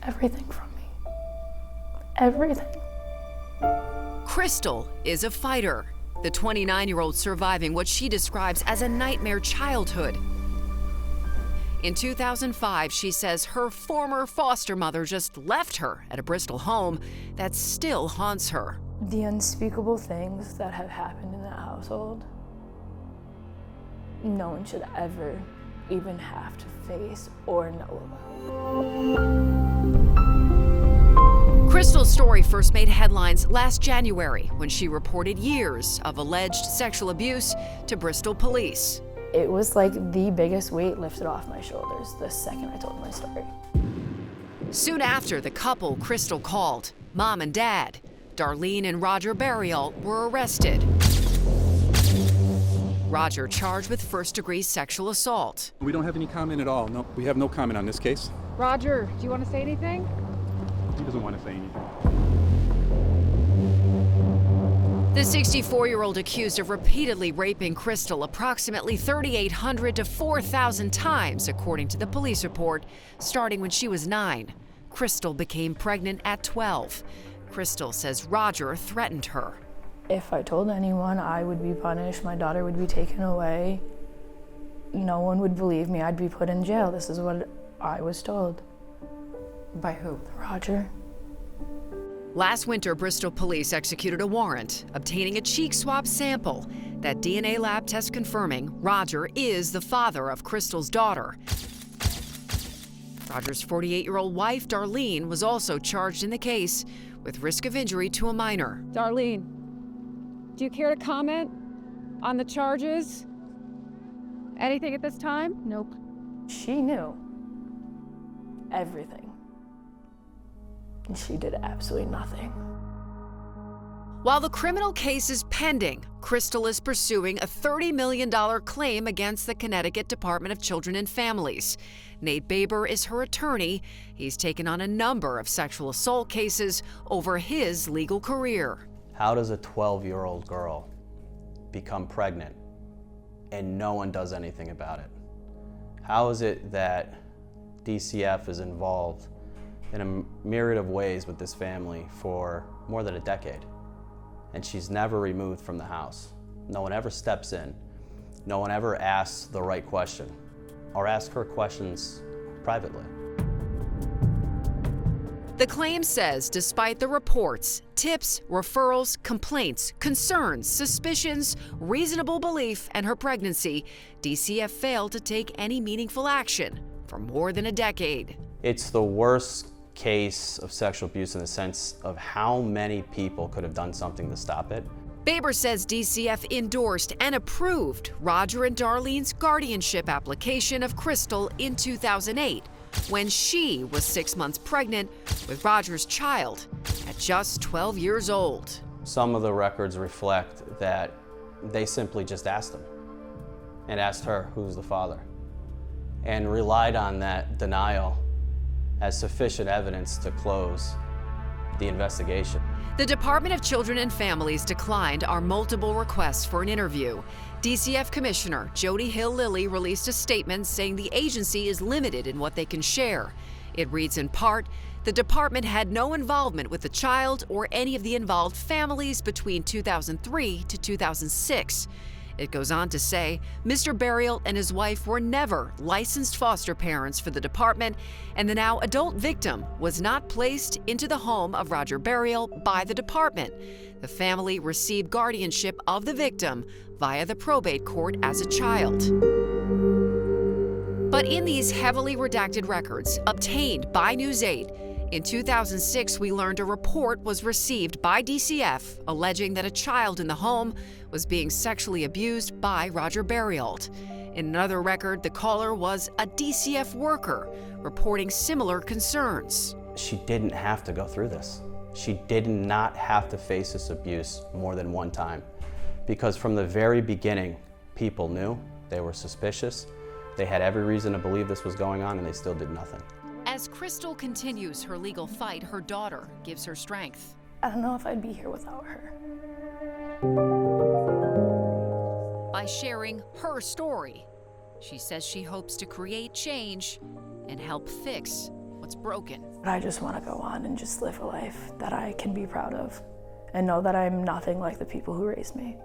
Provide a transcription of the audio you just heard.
everything from me. Everything. Crystal is a fighter, the 29-year-old surviving what she describes as a nightmare childhood. In 2005, she says her former foster mother just left her at a Bristol home that still haunts her. The unspeakable things that have happened in that household, no one should ever even have to face or know about. Crystal's story first made headlines last January when she reported years of alleged sexual abuse to Bristol police. It was like the biggest weight lifted off my shoulders the second I told my story. Soon after the couple Crystal called, mom and dad, Darlene and Roger Burial, were arrested. Roger charged with first-degree sexual assault. We don't have any comment at all. No, we have no comment on this case. Roger, do you want to say anything? He doesn't want to say anything. The 64-year-old accused of repeatedly raping Crystal approximately 3,800 to 4,000 times, according to the police report, starting when she was 9. Crystal became pregnant at 12. Crystal says Roger threatened her. If I told anyone, I would be punished, my daughter would be taken away. No one would believe me, I'd be put in jail. This is what I was told. By who? Roger. Last winter, Bristol police executed a warrant, obtaining a cheek swab sample. That DNA lab test confirming Roger is the father of Crystal's daughter. Roger's 48-year-old wife, Darlene, was also charged in the case with risk of injury to a minor. Darlene, do you care to comment on the charges? Anything at this time? Nope. She knew everything. And she did absolutely nothing. While the criminal case is pending, Crystal is pursuing a $30 million claim against the Connecticut Department of Children and Families. Nate Baber is her attorney. He's taken on a number of sexual assault cases over his legal career. How does a 12-year-old girl become pregnant and no one does anything about it? How is it that DCF is involved in a myriad of ways with this family for more than a decade, and she's never removed from the house? No one ever steps in. No one ever asks the right question or asks her questions privately. The claim says despite the reports, tips, referrals, complaints, concerns, suspicions, reasonable belief, and her pregnancy, DCF failed to take any meaningful action for more than a decade. It's the worst case of sexual abuse in the sense of how many people could have done something to stop it. Baber says DCF endorsed and approved Roger and Darlene's guardianship application of Crystal in 2008, when she was 6 months pregnant with Roger's child at just 12 years old. Some of the records reflect that they simply just asked him and asked her who's the father and relied on that denial as sufficient evidence to close the investigation. The Department of Children and Families declined our multiple requests for an interview. DCF Commissioner Jody Hill-Lilly released a statement saying the agency is limited in what they can share. It reads in part, the department had no involvement with the child or any of the involved families between 2003 to 2006. It goes on to say, Mr. Burial and his wife were never licensed foster parents for the department, and the now adult victim was not placed into the home of Roger Burial by the department. The family received guardianship of the victim via the probate court as a child. But in these heavily redacted records obtained by News 8, in 2006, we learned a report was received by DCF alleging that a child in the home was being sexually abused by Roger Burial. In another record, the caller was a DCF worker reporting similar concerns. She didn't have to go through this. She did not have to face this abuse more than one time, because from the very beginning, people knew, they were suspicious, they had every reason to believe this was going on, and they still did nothing. As Crystal continues her legal fight, her daughter gives her strength. I don't know if I'd be here without her. By sharing her story, she says she hopes to create change and help fix what's what's broken. I just want to go on and just live a life that I can be proud of and know that I'm nothing like the people who raised me.